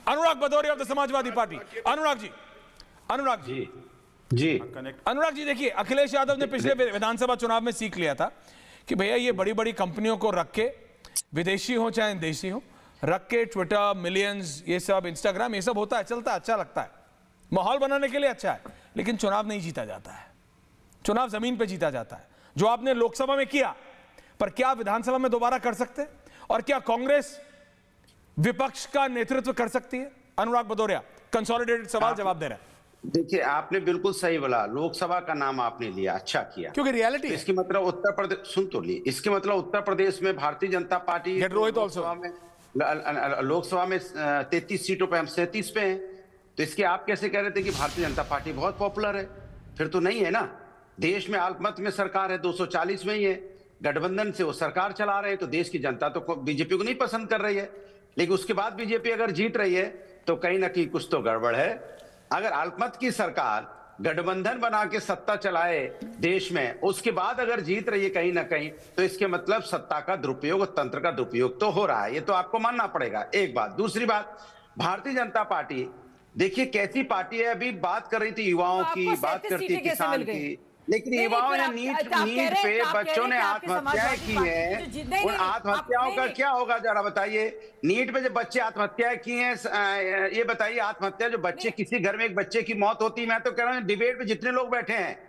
Anurag Bhadauria of the Samajwadi Party. Anurag ji, Anurag ji, ji Anurag ji, देखिए अखिलेश यादव ने पिछले विधानसभा चुनाव में सीख लिया था कि भैया ये बड़ी बड़ी कंपनियों को रख के, विदेशी हो चाहे देशी हो, रख के ट्विटर, मिलियंस, ये सब इंस्टाग्राम, ये सब होता है, चलता है, अच्छा लगता है, माहौल बनाने के लिए अच्छा है, लेकिन चुनाव नहीं जीता जाता है। चुनाव जमीन पे जीता जाता है। जो आपने लोकसभा में किया, पर क्या विधानसभा में दोबारा कर सकते हैं? और क्या कांग्रेस विपक्ष का नेतृत्व कर सकती है? अनुराग भदौरिया कंसोलिडेटेड सवाल जवाब दे रहे हैं। देखिए, आपने बिल्कुल सही बोला, लोकसभा का नाम आपने लिया, अच्छा किया, क्योंकि रियलिटी इसकी मतलब उत्तर प्रदेश, सुन तो ली, इसके मतलब उत्तर प्रदेश में भारतीय जनता पार्टी लोकसभा में 33 सीटों पे, हम 37 पे हैं। तो इसके आप कैसे कह रहे थे कि भारतीय जनता पार्टी बहुत पॉपुलर है? फिर तो नहीं है ना। देश में अल्पमत में सरकार है, 240 में ही है, गठबंधन से वो सरकार चला रहे हैं, तो देश की जनता तो बीजेपी को नहीं पसंद कर रही है। लेकिन उसके बाद बीजेपी अगर जीत रही है तो कहीं ना कहीं कुछ तो गड़बड़ है। अगर अल्पमत की सरकार गठबंधन बना के सत्ता चलाए देश में, उसके बाद अगर जीत रही है कहीं ना कहीं, तो इसके मतलब सत्ता का दुरुपयोग और तंत्र का दुरुपयोग तो हो रहा है, ये तो आपको मानना पड़ेगा। एक बात। दूसरी बात, भारतीय जनता पार्टी देखिए कैसी पार्टी है। अभी बात कर रही थी युवाओं की, बात करती है किसान की, लेकिन युवाओं ने नीट पे बच्चों ने आत्महत्याएं की हैं। उन आत्महत्याओं का क्या होगा जरा बताइए। नीट पे जो बच्चे आत्महत्याएं की हैं, ये बताइए, आत्महत्या जो बच्चे, किसी घर में एक बच्चे की मौत होती है, मैं तो कह रहा हूं डिबेट पे जितने लोग बैठे हैं,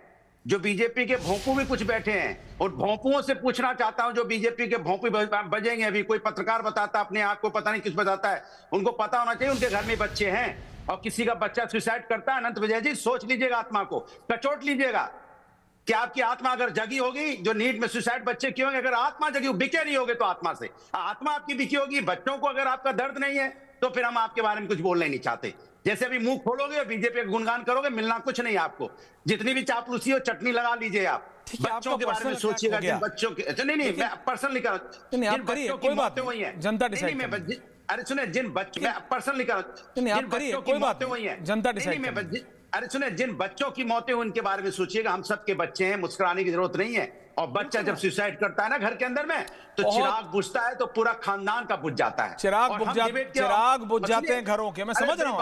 जो बीजेपी के भोंपू भी कुछ बैठे हैं, और भोंपुओं से पूछना चाहता हूं, जो बीजेपी के भोंपू बजेंगे, अभी कोई पत्रकार बताता अपने आप को, पता नहीं किस बताता है, उनको पता होना चाहिए उनके घर में बच्चे हैं, और किसी का बच्चा सुसाइड करता है, अनंत विजय जी सोच लीजिएगा, आत्मा को कचोट लीजिएगा कि आपकी आत्मा अगर जगी होगी, जो नीट में सुसाइड बच्चे क्यों होंगे, अगर आत्मा जगी, बिके नहीं होगे तो आत्मा से, आत्मा आपकी बिकी होगी। बच्चों को अगर आपका दर्द नहीं है तो फिर हम आपके बारे में कुछ बोलना ही नहीं चाहते। जैसे अभी मुंह खोलोगे और बीजेपी का गुणगान करोगे, मिलना कुछ नहीं आपको। जितनी भी चापलूसी हो, चटनी लगा लीजिए आप। बच्चों के बारे में सोचिएगा, जिन बच्चों के, नहीं नहीं मैं पर्सनली कर रहा हूं, कोई बात हुई है, जनता डिसाइड। अरे सुने, जिन बच्चों, मैं पर्सनली कर रहा हूं, कोई बात हुई है, जनता डिसाइड। अरे सुने, जिन बच्चों की मौतें हुई उनके बारे में सोचिएगा। हम सबके बच्चे हैं, मुस्कुराने की जरूरत नहीं है। और बच्चा जब सुसाइड करता है ना घर के अंदर में, तो चिराग बुझता है तो पूरा खानदान का बुझ जाता है। चिराग बुझ जाते हैं घरों के, मैं समझ रहा हूँ।